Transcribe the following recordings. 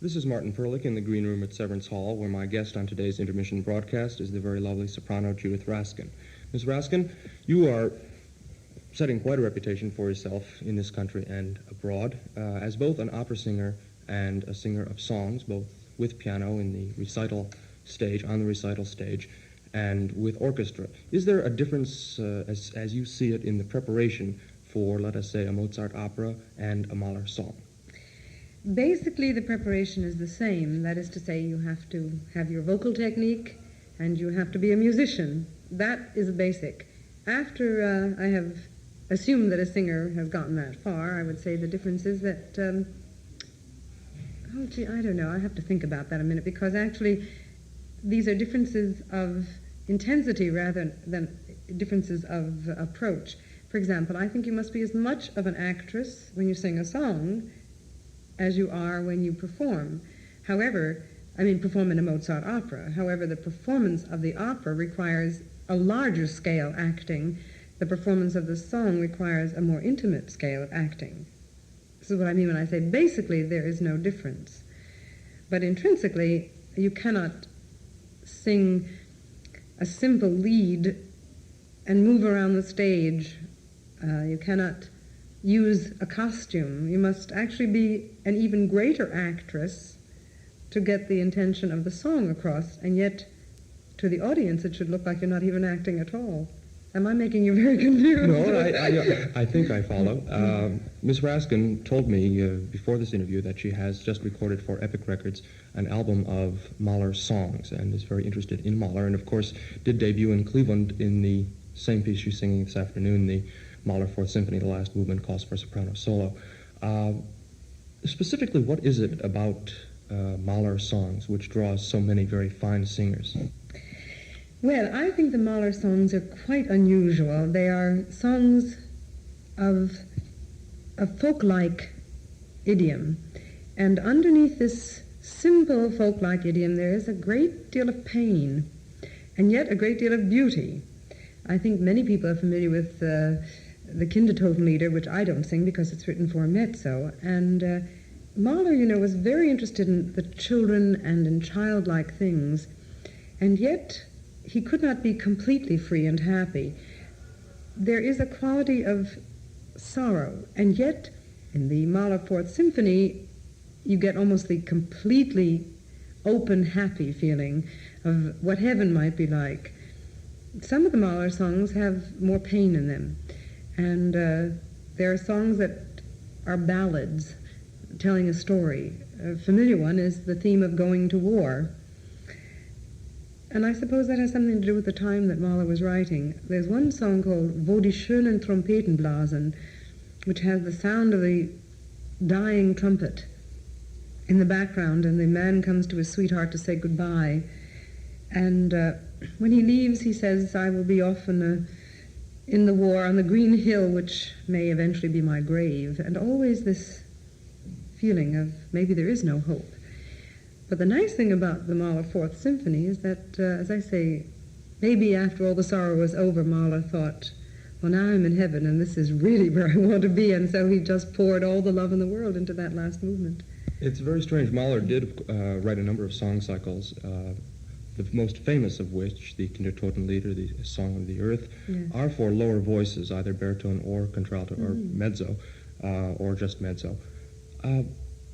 This is Martin Perlich in the green room at Severance Hall, where my guest on today's intermission broadcast is the very lovely soprano Judith Raskin. Ms. Raskin, you are setting quite a reputation for yourself in this country and abroad as both an opera singer and a singer of songs, both with piano in the recital stage, on the recital stage, and with orchestra. Is there a difference, as you see it, in the preparation for, let us say, a Mozart opera and a Mahler song? Basically, the preparation is the same. That is to say, you have to have your vocal technique and you have to be a musician. That is basic. After I have assumed that a singer has gotten that far, I would say the difference is that, I don't know. I have to think about that a minute, because actually these are differences of intensity rather than differences of approach. For example, I think you must be as much of an actress when you sing a song as you are when you perform. However, perform in a Mozart opera. However, the performance of the opera requires a larger scale acting. The performance of the song requires a more intimate scale of acting. This is what I mean when I say basically there is no difference. But intrinsically, you cannot sing a simple lead and move around the stage. You cannot use a costume. You must actually be an even greater actress to get the intention of the song across, and yet to the audience it should look like you're not even acting at all. Am I making you very confused? No, I think I follow. Ms. Raskin told me before this interview that she has just recorded for Epic Records an album of Mahler songs and is very interested in Mahler, and of course did debut in Cleveland in the same piece she's singing this afternoon, the Mahler Fourth Symphony, the last movement, calls for soprano solo. Specifically, what is it about Mahler songs which draws so many very fine singers? Well, I think the Mahler songs are quite unusual. They are songs of a folk-like idiom. And underneath this simple folk-like idiom, there is a great deal of pain, and yet a great deal of beauty. I think many people are familiar with the Kindertotenlieder, which I don't sing because it's written for a mezzo. And Mahler, was very interested in the children and in childlike things. And yet he could not be completely free and happy. There is a quality of sorrow, and yet in the Mahler Fourth Symphony, you get almost the completely open, happy feeling of what heaven might be like. Some of the Mahler songs have more pain in them, and there are songs that are ballads telling a story. A familiar one is the theme of going to war. And I suppose that has something to do with the time that Mahler was writing. There's one song called Wo die schönen Trompeten blasen, which has the sound of the dying trumpet in the background, and the man comes to his sweetheart to say goodbye. And when he leaves, he says, I will be off in the war on the green hill, which may eventually be my grave. And always this feeling of maybe there is no hope. But the nice thing about the Mahler Fourth Symphony is that, as I say, maybe after all the sorrow was over, Mahler thought, well, now I'm in heaven, and this is really where I want to be, and so he just poured all the love in the world into that last movement. It's very strange. Mahler did write a number of song cycles, the most famous of which, the Kindertotenlieder, the Song of the Earth, yes, are for lower voices, either baritone or contralto or mezzo, or just mezzo.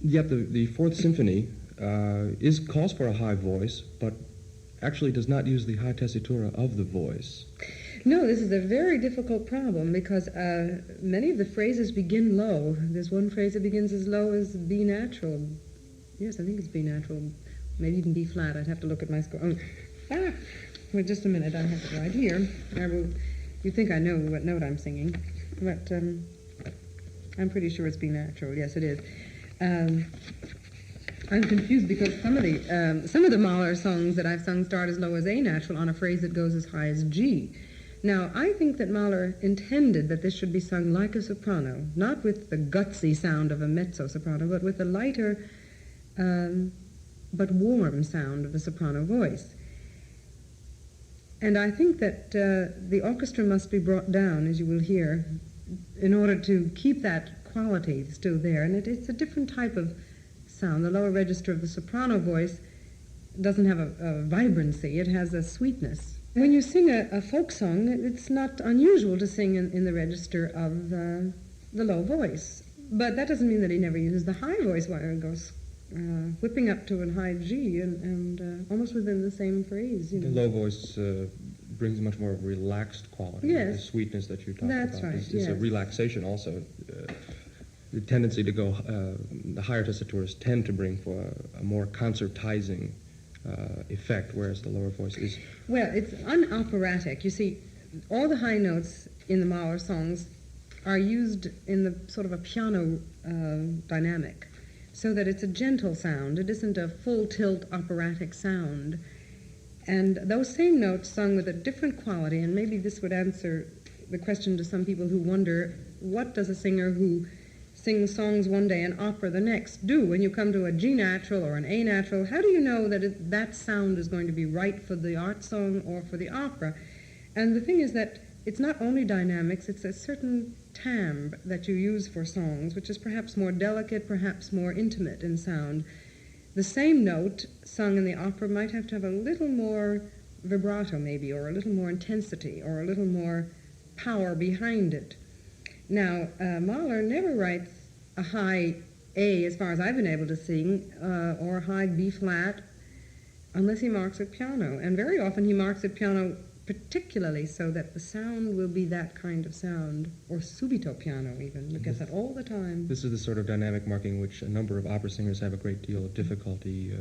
Yet the Fourth Symphony calls for a high voice, but actually does not use the high tessitura of the voice. No, this is a very difficult problem because many of the phrases begin low. There's one phrase that begins as low as B natural. Yes, I think it's B natural. Maybe even B flat. I'd have to look at my score. Wait just a minute. I have it right here. You think I know what note I'm singing, but I'm pretty sure it's B natural. Yes, it is. I'm confused because some of the Mahler songs that I've sung start as low as A natural on a phrase that goes as high as G. Now, I think that Mahler intended that this should be sung like a soprano, not with the gutsy sound of a mezzo-soprano, but with the lighter but warm sound of the soprano voice. And I think that the orchestra must be brought down, as you will hear, in order to keep that quality still there. And it's a different type of sound. The lower register of the soprano voice doesn't have a vibrancy, it has a sweetness. When you sing a folk song, it's not unusual to sing in the register of the low voice. But that doesn't mean that he never uses the high voice while it goes whipping up to a high G and almost within the same phrase. You know. The low voice brings much more of a relaxed quality. Yes. The sweetness that you talked That's about. right, It's a yes. relaxation also. The tendency to go, the higher tessitures tend to bring for a more concertizing effect, whereas the lower voice is... Well, it's unoperatic. You see, all the high notes in the Mahler songs are used in the sort of a piano dynamic, so that it's a gentle sound. It isn't a full tilt operatic sound. And those same notes sung with a different quality, and maybe this would answer the question to some people who wonder, what does a singer who sings songs one day and opera the next do? When you come to a G natural or an A natural, how do you know that that sound is going to be right for the art song or for the opera? And the thing is that it's not only dynamics, it's a certain timbre that you use for songs, which is perhaps more delicate, perhaps more intimate in sound. The same note sung in the opera might have to have a little more vibrato maybe, or a little more intensity, or a little more power behind it. Now, Mahler never writes a high A, as far as I've been able to sing, or a high B flat, unless he marks it piano. And very often he marks it piano particularly so that the sound will be that kind of sound, or subito piano even. Look at that all the time. This is the sort of dynamic marking which a number of opera singers have a great deal of difficulty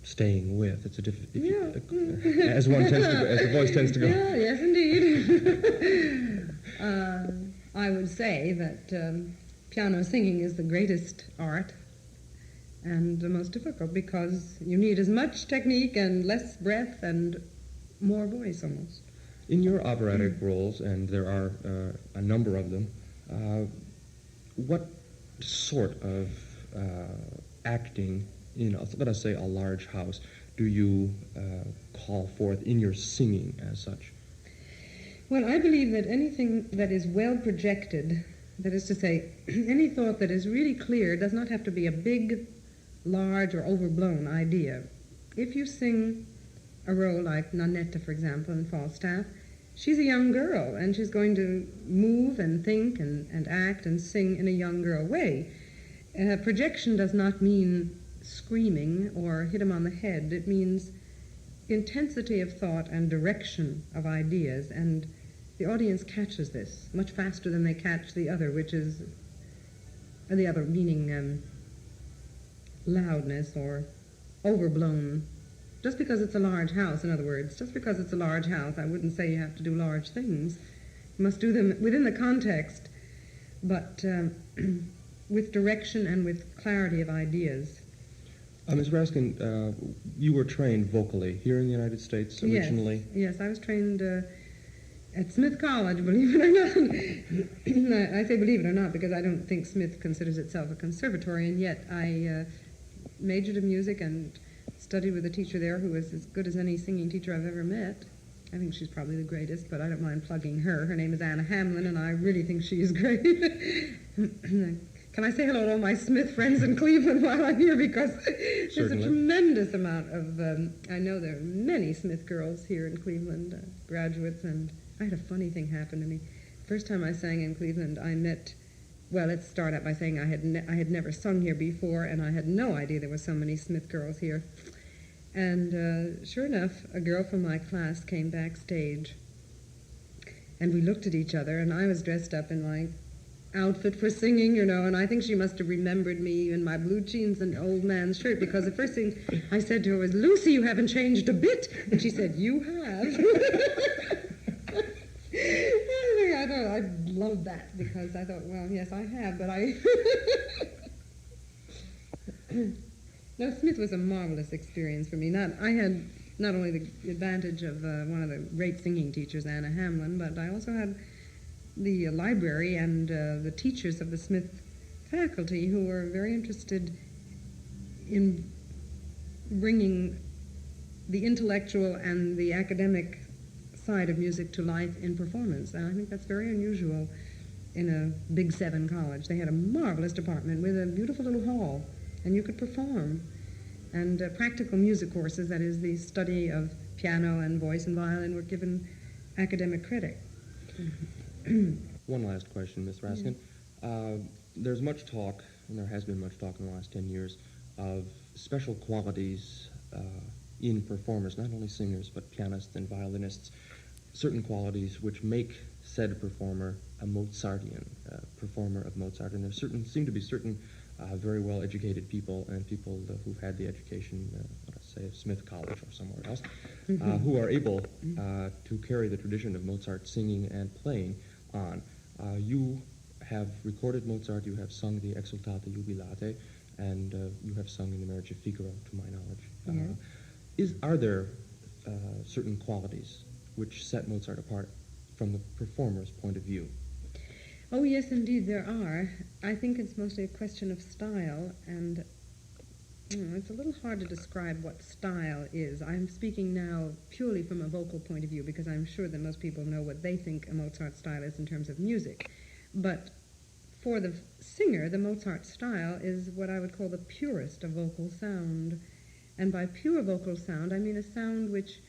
staying with. It's as one tends to, as the voice tends to go. Yeah, yes, indeed. I would say that piano singing is the greatest art and the most difficult, because you need as much technique and less breath and more voice almost. In your operatic roles, and there are a number of them, what sort of acting in, let us say, a large house do you call forth in your singing as such? Well, I believe that anything that is well projected, that is to say, any thought that is really clear, does not have to be a big, large, or overblown idea. If you sing a role like Nannetta, for example, in Falstaff, she's a young girl, and she's going to move and think and act and sing in a young girl way. Projection does not mean screaming or hit him on the head. It means intensity of thought and direction of ideas, and the audience catches this much faster than they catch the other, which is the other meaning loudness or overblown. Just because it's a large house, in other words, just because it's a large house, I wouldn't say you have to do large things. You must do them within the context, but with direction and with clarity of ideas. Ms. Raskin, you were trained vocally here in the United States originally? Yes, I was trained at Smith College, believe it or not. I say believe it or not because I don't think Smith considers itself a conservatory, and yet I majored in music and studied with a teacher there who was as good as any singing teacher I've ever met. I think she's probably the greatest, but I don't mind plugging her. Her name is Anna Hamlin, and I really think she is great. Can I say hello to all my Smith friends in Cleveland while I'm here? Because there's Certainly. a tremendous amount of, I know there are many Smith girls here in Cleveland, graduates, and I had a funny thing happen to me. First time I sang in Cleveland, I met, well, let's start out by saying I had never sung here before, and I had no idea there were so many Smith girls here. And sure enough, a girl from my class came backstage, and we looked at each other, and I was dressed up in my outfit for singing, you know, and I think she must have remembered me in my blue jeans and old man's shirt, because the first thing I said to her was, "Lucy, you haven't changed a bit." And she said, "You have." I thought I loved that, because I thought, well, yes, I have, but I... No, Smith was a marvelous experience for me. I had not only the advantage of one of the great singing teachers, Anna Hamlin, but I also had the library and the teachers of the Smith faculty who were very interested in bringing the intellectual and the academic side of music to life in performance. And I think that's very unusual in a Big Seven college. They had a marvelous department with a beautiful little hall, and you could perform. And practical music courses, that is, the study of piano and voice and violin, were given academic credit. One last question, Miss Raskin. There's much talk, and there has been much talk in the last 10 years, of special qualities in performers, not only singers, but pianists and violinists, certain qualities which make said performer a Mozartian performer of Mozart. And there seem to be certain very well-educated people and people who've had the education, let's say, of Smith College or somewhere else, who are able to carry the tradition of Mozart singing and playing on. You have recorded Mozart, you have sung the Exultate Jubilate, and you have sung in the Marriage of Figaro, to my knowledge. Are there certain qualities which set Mozart apart from the performer's point of view? Oh, yes, indeed, there are. I think it's mostly a question of style, and it's a little hard to describe what style is. I'm speaking now purely from a vocal point of view, because I'm sure that most people know what they think a Mozart style is in terms of music. But for the singer, the Mozart style is what I would call the purest of vocal sound. And by pure vocal sound, I mean a sound which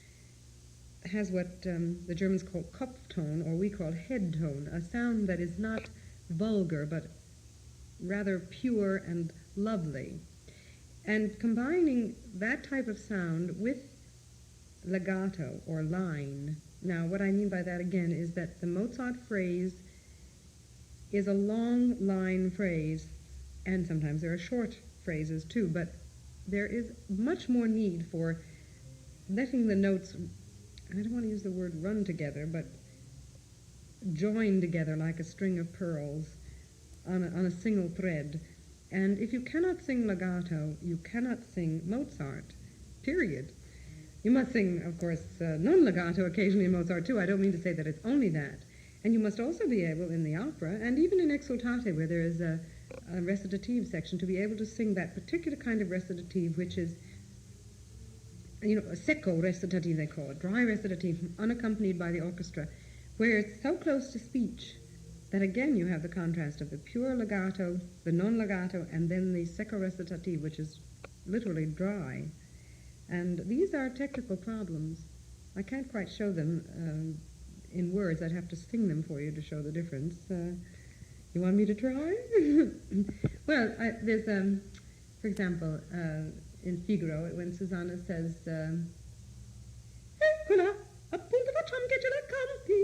has what the Germans call Kopftone, or we call head tone, a sound that is not vulgar, but rather pure and lovely. And combining that type of sound with legato, or line. Now, what I mean by that, again, is that the Mozart phrase is a long line phrase, and sometimes there are short phrases too, but there is much more need for letting the notes, I don't want to use the word run together, but join together like a string of pearls on a single thread. And if you cannot sing legato, you cannot sing Mozart, period. You must sing, of course, non-legato occasionally in Mozart too. I don't mean to say that it's only that. And you must also be able, in the opera, and even in Exultate, where there is a recitative section, to be able to sing that particular kind of recitative, which is, a secco recitative, they call it, dry recitative, unaccompanied by the orchestra, where it's so close to speech that, again, you have the contrast of the pure legato, the non-legato, and then the secco recitative, which is literally dry. And these are technical problems. I can't quite show them in words. I'd have to sing them for you to show the difference. You want me to try? Well, there's, for example, in Figaro, when Susanna says, Eccola, appunto facciamo che ce la campi.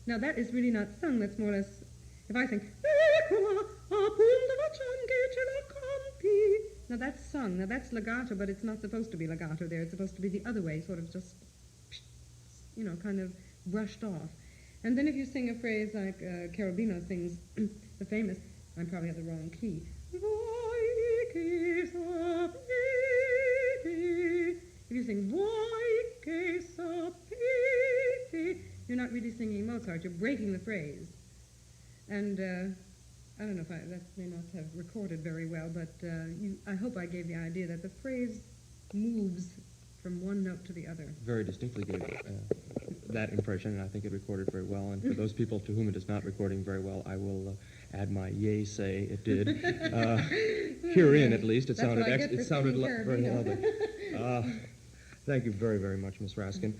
Now, that is really not sung. That's more or less, if I sing, Eccola, appunto facciamo che ce la campi. Now, that's sung. Now, that's legato, but it's not supposed to be legato there. It's supposed to be the other way, sort of just, kind of brushed off. And then if you sing a phrase like Cherubino sings the famous, I'm probably at the wrong key, if you sing you're not really singing Mozart, you're breaking the phrase. And I don't know if that may not have recorded very well, but I hope I gave the idea that the phrase moves from one note to the other. Very distinctly gave that impression, and I think it recorded very well. And for those people to whom it is not recording very well, I will add my yay say it did. Herein, at least, it sounded very lovely. Thank you very, very much, Miss Raskin.